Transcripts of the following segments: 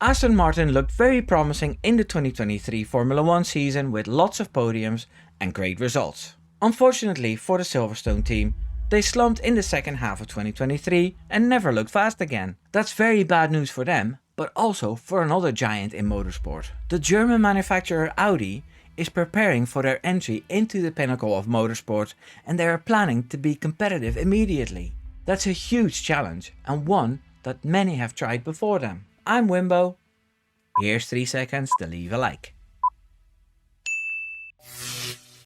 Aston Martin looked very promising in the 2023 Formula 1 season with lots of podiums and great results. Unfortunately for the Silverstone team, they slumped in the second half of 2023 and never looked fast again. That's very bad news for them, but also for another giant in motorsport. The German manufacturer Audi is preparing for their entry into the pinnacle of motorsport, and they are planning to be competitive immediately. That's a huge challenge and one that many have tried before them. I'm Wimbo. Here's 3 seconds to leave a like.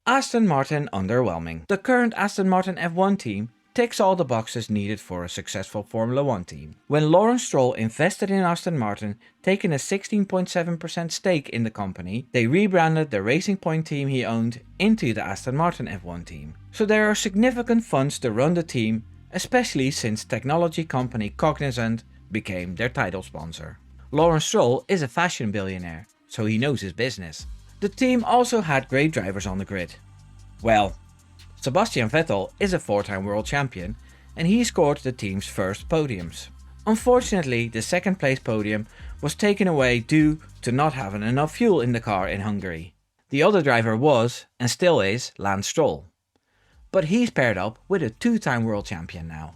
Aston Martin underwhelming. The current Aston Martin F1 team ticks all the boxes needed for a successful Formula 1 team. When Lawrence Stroll invested in Aston Martin, taking a 16.7% stake in the company, they rebranded the Racing Point team he owned into the Aston Martin F1 team. So there are significant funds to run the team, especially since technology company Cognizant became their title sponsor. Lawrence Stroll is a fashion billionaire, so he knows his business. The team also had great drivers on the grid. Well, Sebastian Vettel is a 4-time world champion and he scored the team's first podiums. Unfortunately, the second place podium was taken away due to not having enough fuel in the car in Hungary. The other driver was, and still is, Lance Stroll. But he's paired up with a 2-time world champion now.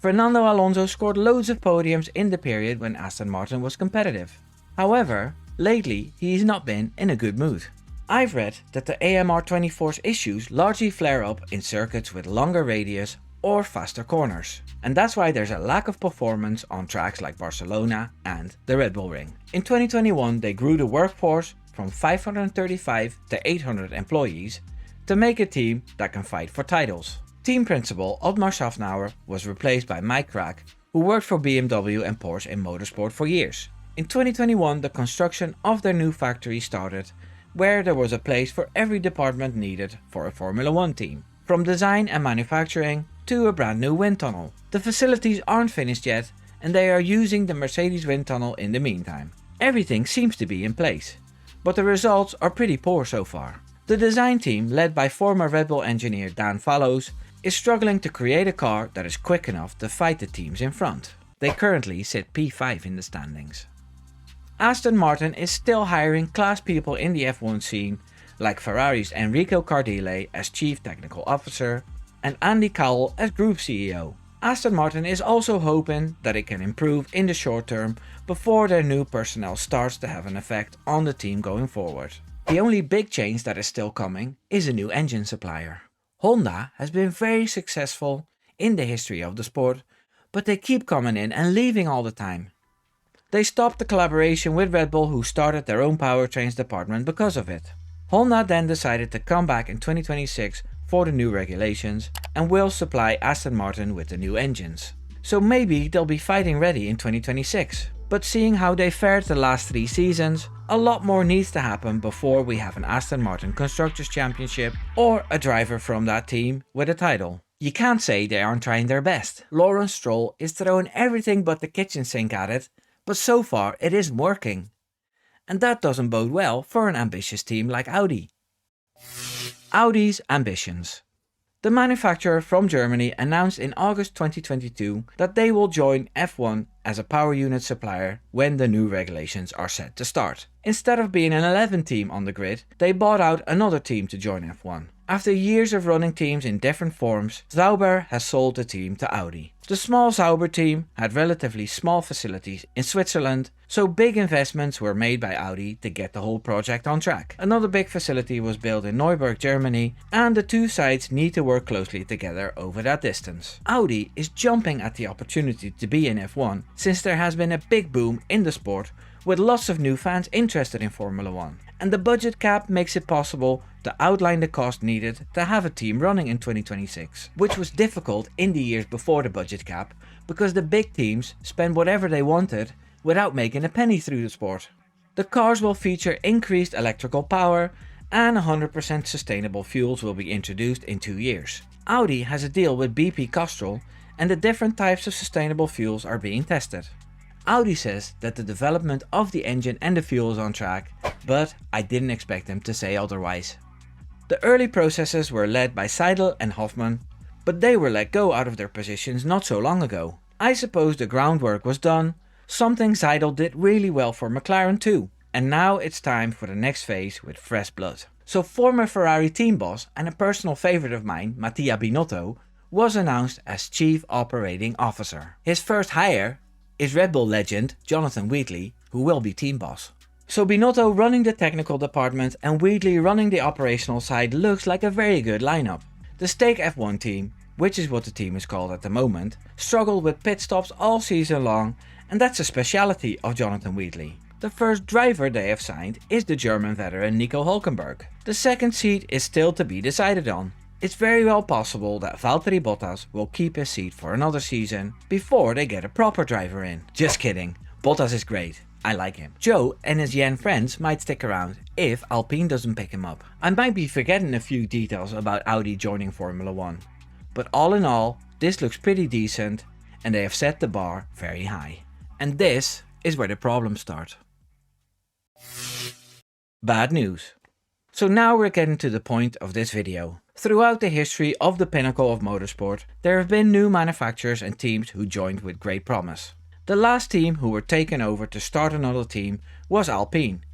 Fernando Alonso scored loads of podiums in the period when Aston Martin was competitive. However, lately he's not been in a good mood. I've read that the AMR24's issues largely flare up in circuits with longer radius or faster corners, and that's why there's a lack of performance on tracks like Barcelona and the Red Bull Ring. In 2021 they grew the workforce from 535 to 800 employees to make a team that can fight for titles. Team principal Otmar Szafnauer was replaced by Mike Krack, who worked for BMW and Porsche in motorsport for years. In 2021 the construction of their new factory started, where there was a place for every department needed for a Formula 1 team, from design and manufacturing to a brand new wind tunnel. The facilities aren't finished yet and they are using the Mercedes wind tunnel in the meantime. Everything seems to be in place, but the results are pretty poor so far. The design team, led by former Red Bull engineer Dan Fallows, is struggling to create a car that is quick enough to fight the teams in front. They currently sit P5 in the standings. Aston Martin is still hiring class people in the F1 scene, like Ferrari's Enrico Cardile as Chief Technical Officer and Andy Cowell as Group CEO. Aston Martin is also hoping that it can improve in the short term before their new personnel starts to have an effect on the team going forward. The only big change that is still coming is a new engine supplier. Honda has been very successful in the history of the sport, but they keep coming in and leaving all the time. They stopped the collaboration with Red Bull, who started their own powertrains department because of it. Honda then decided to come back in 2026 for the new regulations and will supply Aston Martin with the new engines. So maybe they'll be fighting ready in 2026. But seeing how they fared the last 3 seasons, a lot more needs to happen before we have an Aston Martin Constructors' Championship or a driver from that team with a title. You can't say they aren't trying their best. Lawrence Stroll is throwing everything but the kitchen sink at it, but so far it isn't working. And that doesn't bode well for an ambitious team like Audi. Audi's ambitions. The manufacturer from Germany announced in August 2022 that they will join F1 as a power unit supplier when the new regulations are set to start. Instead of being an 11 team on the grid, they bought out another team to join F1. After years of running teams in different forms, Sauber has sold the team to Audi. The small Sauber team had relatively small facilities in Switzerland, so big investments were made by Audi to get the whole project on track. Another big facility was built in Neuburg, Germany, and the two sides need to work closely together over that distance. Audi is jumping at the opportunity to be in F1 since there has been a big boom in the sport with lots of new fans interested in Formula 1. And the budget cap makes it possible to outline the cost needed to have a team running in 2026, which was difficult in the years before the budget cap because the big teams spent whatever they wanted without making a penny through the sport. The cars will feature increased electrical power and 100% sustainable fuels will be introduced in 2 years. Audi has a deal with BP Castrol and the different types of sustainable fuels are being tested. Audi says that the development of the engine and the fuel is on track, but I didn't expect them to say otherwise. The early processes were led by Seidel and Hoffmann, but they were let go out of their positions not so long ago. I suppose the groundwork was done, Something Seidel did really well for McLaren too. And now it's time for the next phase with fresh blood. So former Ferrari team boss and a personal favorite of mine, Mattia Binotto, was announced as Chief Operating Officer. His first hire is Red Bull legend Jonathan Wheatley, who will be team boss. So Binotto running the technical department and Wheatley running the operational side looks like a very good lineup. The Stake F1 team, which is what the team is called at the moment, struggled with pit stops all season long, and that's a speciality of Jonathan Wheatley. The first driver they have signed is the German veteran Nico Hülkenberg. The second seat is still to be decided on. It's very well possible that Valtteri Bottas will keep his seat for another season before they get a proper driver in. Just kidding, Bottas is great. I like him. Joe and his Yen friends might stick around if Alpine doesn't pick him up. I might be forgetting a few details about Audi joining Formula 1. But all in all, this looks pretty decent and they have set the bar very high. And this is where the problems start. Bad news. So now we're getting to the point of this video. Throughout the history of the pinnacle of motorsport, there have been new manufacturers and teams who joined with great promise. The last team who were taken over to start another team was Alpine,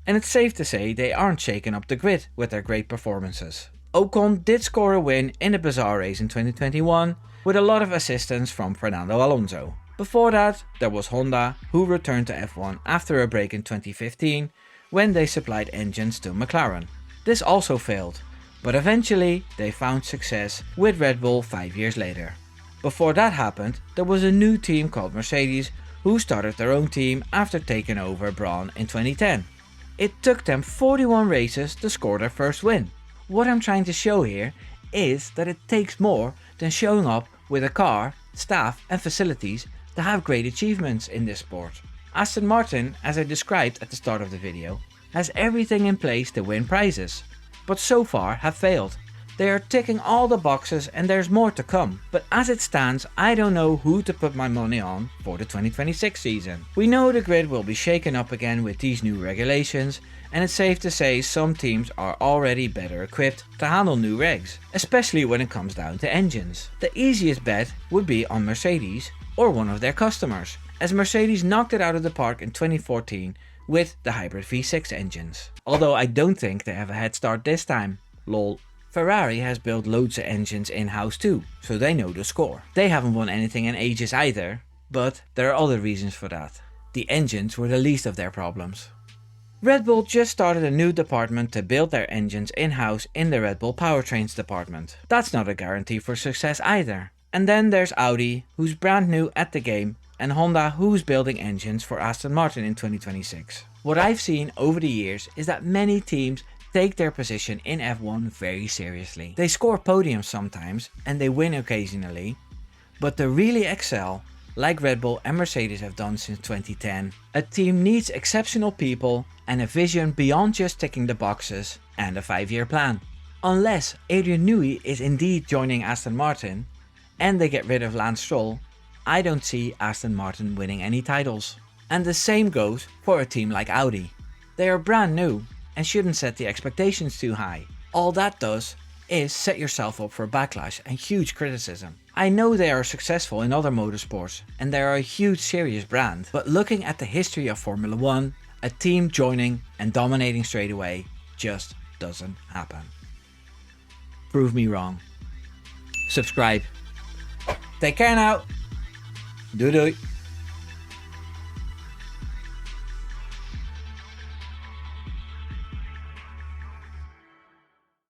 and it's safe to say they aren't shaking up the grid with their great performances. Ocon did score a win in a bizarre race in 2021 with a lot of assistance from Fernando Alonso. Before that, there was Honda, who returned to F1 after a break in 2015 when they supplied engines to McLaren. This also failed, but eventually they found success with Red Bull 5 years later. Before that happened, there was a new team called Mercedes who started their own team after taking over Brawn in 2010. It took them 41 races to score their first win. What I'm trying to show here is that it takes more than showing up with a car, staff and facilities to have great achievements in this sport. Aston Martin, as I described at the start of the video, has everything in place to win prizes, but so far have failed. They are ticking all the boxes and there's more to come, but as it stands I don't know who to put my money on for the 2026 season. We know the grid will be shaken up again with these new regulations, and it's safe to say some teams are already better equipped to handle new regs, especially when it comes down to engines. The easiest bet would be on Mercedes or one of their customers, as Mercedes knocked it out of the park in 2014 with the hybrid V6 engines. Although I don't think they have a head start this time, lol. Ferrari has built loads of engines in-house too, so they know the score. They haven't won anything in ages either, but there are other reasons for that. The engines were the least of their problems. Red Bull just started a new department to build their engines in-house in the Red Bull Powertrains department. That's not a guarantee for success either. And then there's Audi, who's brand new at the game, and Honda, who's building engines for Aston Martin in 2026. What I've seen over the years is that many teams take their position in F1 very seriously. They score podiums sometimes and they win occasionally, but to really excel, like Red Bull and Mercedes have done since 2010, a team needs exceptional people and a vision beyond just ticking the boxes and a 5-year plan. Unless Adrian Newey is indeed joining Aston Martin and they get rid of Lance Stroll, I don't see Aston Martin winning any titles. And the same goes for a team like Audi. They are brand new and shouldn't set the expectations too high. All that does is set yourself up for backlash and huge criticism. I know they are successful in other motorsports and they are a huge serious brand, but looking at the history of Formula 1, a team joining and dominating straight away just doesn't happen. Prove me wrong. Subscribe. Take care now. Doei doei.